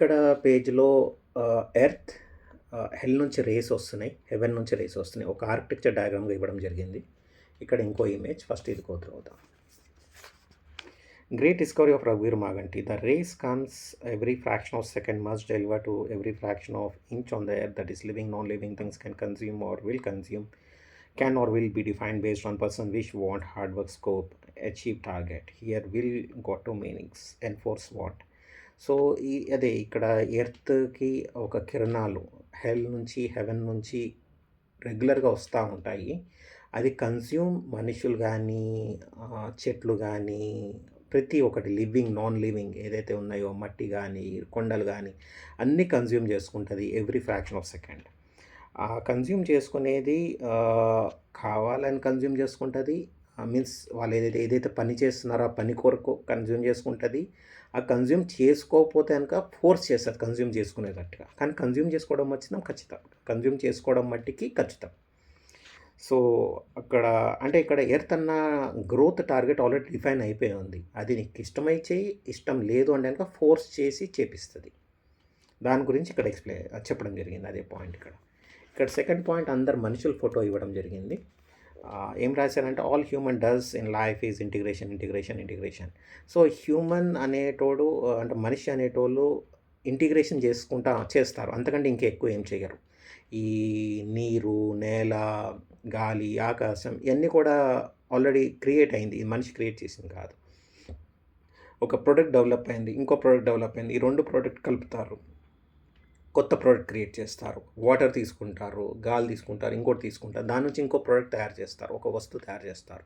ఇక్కడ పేజ్‌లో ఎర్త్, హెల్ నుంచి రేస్ వస్తున్నాయి. హెవెన్ నుంచి రేస్ వస్తున్నాయి. ఒక ఆర్కిటెక్చర్ డయాగ్రామ్‌గా ఇవ్వడం జరిగింది. ఇక్కడ ఇంకో ఇమేజ్ ఫస్ట్ ఇది గో త్రూ అవుదాం. Great discovery of Raghuveer Maganti. The rays comes every fraction of second must deliver to every fraction of inch on the earth, that is living, non-living things can consume or will consume, can or will be defined based on person wish, want, hard work, scope, achieve target. Here will got two meanings. Enforce want. So అదే ఇక్కడ ఎర్త్కి ఒక కిరణాలు హెల్ నుంచి haven నుంచి రెగ్యులర్గా వస్తూ ఉంటాయి. అది కన్స్యూమ్ మనుషులు కానీ చెట్లు కానీ ప్రతి ఒక్కటి లివింగ్ నాన్ లివింగ్ ఏదైతే ఉన్నాయో మట్టి కానీ కొండలు కానీ అన్నీ కన్జ్యూమ్ చేసుకుంటుంది ఎవ్రీ ఫ్రాక్షన్ ఆఫ్ సెకండ్. ఆ కన్జ్యూమ్ చేసుకునేది కావాలని కన్జ్యూమ్ చేసుకుంటుంది. మీన్స్ వాళ్ళు ఏదైతే పని చేస్తున్నారో ఆ పని కొరకు కన్జ్యూమ్ చేసుకుంటుంది. ఆ కన్జ్యూమ్ చేసుకోకపోతే కనుక ఫోర్స్ చేస్తుంది కన్జ్యూమ్ చేసుకునేటట్టుగా. కానీ కన్జ్యూమ్ చేసుకోవడం వచ్చినా ఖచ్చితం, కన్జ్యూమ్ చేసుకోవడం మట్టికి ఖచ్చితం. సో అక్కడ అంటే ఇక్కడ ఎర్త్ అన్న గ్రోత్ టార్గెట్ ఆల్రెడీ డిఫైన్ అయిపోయి ఉంది. అది నీకు ఇష్టమై చేయి, ఇష్టం లేదు అంటే కనుక ఫోర్స్ చేసి చేపిస్తుంది. దాని గురించి ఇక్కడ చెప్పడం జరిగింది. అదే పాయింట్ ఇక్కడ సెకండ్ పాయింట్ అందరు మనుషుల ఫోటో ఇవ్వడం జరిగింది. ఏం రాశారంటే all human does in life is integration. So human అనేటోడు అంటే మనిషి అనేటోళ్ళు ఇంటిగ్రేషన్ చేస్తారు, అంతకంటే ఇంకా ఎక్కువ ఏం చేయరు. ఈ నీరు, నేల, గాలి, ఆకాశం ఇవన్నీ కూడా ఆల్రెడీ క్రియేట్ అయింది. ఈ మనిషి క్రియేట్ చేసింది కాదు. ఒక ప్రోడక్ట్ డెవలప్ అయింది, ఇంకో ప్రోడక్ట్ డెవలప్ అయింది. ఈ రెండు ప్రోడక్ట్ కలుపుతారు, కొత్త ప్రోడక్ట్ క్రియేట్ చేస్తారు. వాటర్ తీసుకుంటారు, గాలి తీసుకుంటారు, ఇంకోటి తీసుకుంటారు, దాని నుంచి ఇంకో ప్రోడక్ట్ తయారు చేస్తారు, ఒక వస్తువు తయారు చేస్తారు.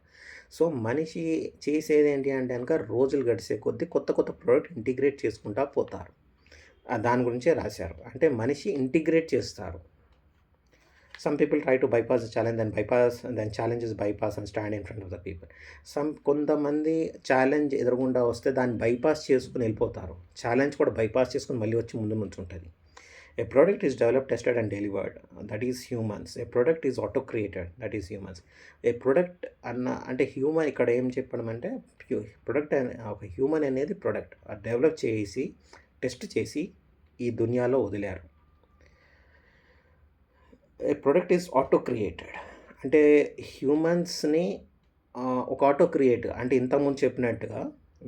సో మనిషి చేసేది ఏంటి అంటే కనుక రోజులు గడిచే కొద్దీ కొత్త కొత్త ప్రోడక్ట్ ఇంటిగ్రేట్ చేసుకుంటా పోతారు. దాని గురించే రాశారు. అంటే మనిషి ఇంటిగ్రేట్ చేస్తారు. Some people try to bypass the challenge, then challenges bypass and stand in front of the people. కొంతమంది ఛాలెంజ్ ఎదురుగుండా వస్తే దాన్ని బైపాస్ చేసుకుని వెళ్ళిపోతారు. ఛాలెంజ్ కూడా బైపాస్ చేసుకుని మళ్ళీ వచ్చి ముందు ఉంటుంది. A product is developed, tested and delivered, that is humans. A product is auto created, that is humans. A product అంటే హ్యూమన్ ఇక్కడ ఏం చెప్పడం అంటే ప్రొడక్ట్ ఒక హ్యూమన్ అనేది ప్రొడక్ట్ డెవలప్ చేసి టెస్ట్ చేసి ఈ దునియాలో వదిలారు. ఏ ప్రొడక్ట్ ఈజ్ ఆటో క్రియేటెడ్ అంటే హ్యూమన్స్ని ఒక ఆటో క్రియేట్ అంటే ఇంతకుముందు చెప్పినట్టుగా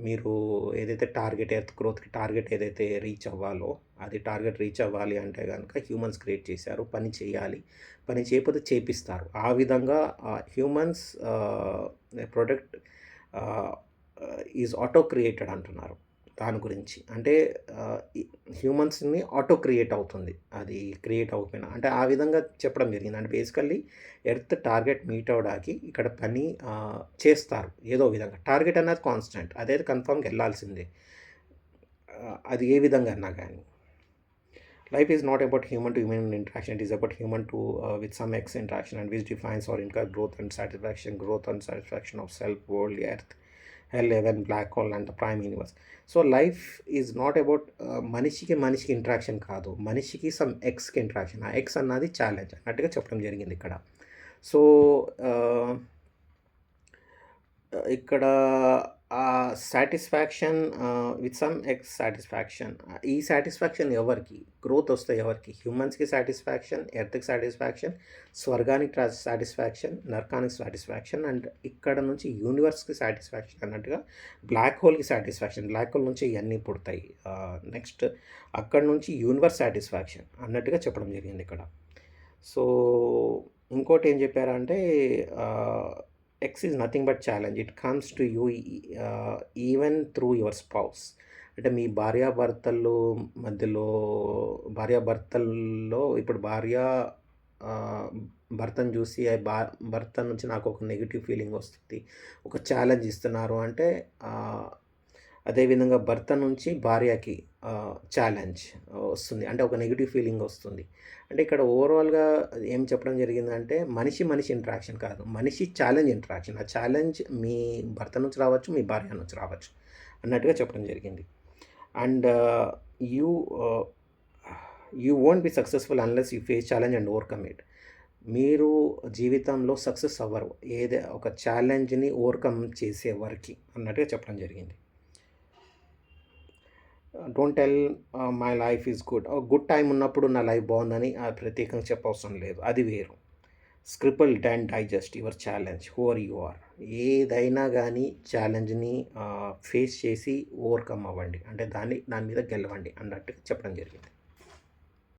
మీరు ఏదైతే టార్గెట్ ఎర్త్ గ్రోత్కి టార్గెట్ ఏదైతే రీచ్ అవ్వాలో అది టార్గెట్ రీచ్ అవ్వాలి అంటే కనుక హ్యూమన్స్ క్రియేట్ చేశారు. పని చేయాలి, పని చేయకపోతే చేపిస్తారు. ఆ విధంగా humans product is auto created అంటున్నారు. దాని గురించి అంటే హ్యూమన్స్ని ఆటో క్రియేట్ అవుతుంది, అది క్రియేట్ అవ్వకపోయినా అంటే ఆ విధంగా చెప్పడం జరిగింది. అంటే బేసికల్లీ ఎర్త్ టార్గెట్ మీట్ అవ్వడానికి ఇక్కడ పని చేస్తారు ఏదో విధంగా. టార్గెట్ అన్నది కాన్స్టెంట్, అదైతే కన్ఫర్మ్గా వెళ్ళాల్సిందే, అది ఏ విధంగా అన్నా కానీ. Life is not about human to human interaction, it is about human to with some X interaction, and which defines or incurs growth and satisfaction of self, world, earth, hell, heaven, black hole and the prime universe. So life is not about మనిషికి interaction కాదు, మనిషికి some ఎక్స్కి interaction. ఆ X అన్నది challenge అన్నట్టుగా చెప్పడం జరిగింది ఇక్కడ. So ఇక్కడ satisfaction with some X satisfaction. ఈ సాటిస్ఫాక్షన్ ఎవరికి గ్రోత్ వస్తే ఎవరికి? హ్యూమన్స్కి సాటిస్ఫాక్షన్, ఎర్త్కి సాటిస్ఫాక్షన్, స్వర్గానికి సాటిస్ఫాక్షన్, నరకానికి సాటిస్ఫాక్షన్, అండ్ ఇక్కడ నుంచి యూనివర్స్కి సాటిస్ఫాక్షన్ అన్నట్టుగా బ్లాక్ హోల్కి సాటిస్ఫాక్షన్. బ్లాక్ హోల్ నుంచి ఇవన్నీ పుడతాయి. నెక్స్ట్ అక్కడ నుంచి యూనివర్స్ సాటిస్ఫాక్షన్ అన్నట్టుగా చెప్పడం జరిగింది ఇక్కడ. సో ఇంకోటి ఏం చెప్పారంటే X is nothing but challenge. It comes to you even through your spouse. అంటే మీ భార్యాభర్తల్లో ఇప్పుడు భర్తను చూసి భర్త నుంచి నాకు ఒక నెగిటివ్ ఫీలింగ్ వస్తుంది, ఒక ఛాలెంజ్ ఇస్తున్నారు అంటే అదేవిధంగా భర్త నుంచి భార్యకి ఛాలెంజ్ వస్తుంది అంటే ఒక నెగిటివ్ ఫీలింగ్ వస్తుంది. అంటే ఇక్కడ ఓవరాల్గా ఏం చెప్పడం జరిగిందంటే మనిషి ఇంట్రాక్షన్ కాదు, మనిషి ఛాలెంజ్ ఇంట్రాక్షన్. ఆ ఛాలెంజ్ మీ భర్త నుంచి రావచ్చు, మీ భార్య నుంచి రావచ్చు అన్నట్టుగా చెప్పడం జరిగింది. And you won't be successful unless you face challenge and overcome it. మీరు జీవితంలో సక్సెస్ అవ్వరు ఒక ఛాలెంజ్ని ఓవర్కమ్ చేసే వరకు అన్నట్టుగా చెప్పడం జరిగింది. Don't tell my life is good. Good time ఉన్నప్పుడు నా లైఫ్ బాగుందని ప్రత్యేకంగా చెప్పవసరం లేదు. అది వేరు. Scribbled and digest your challenge who are you are. ఏదైనా కానీ ఛాలెంజ్ని ఫేస్ చేసి ఓవర్కమ్ అవ్వండి, అంటే దాని మీద గెలవండి అన్నట్టుగా చెప్పడం జరిగింది.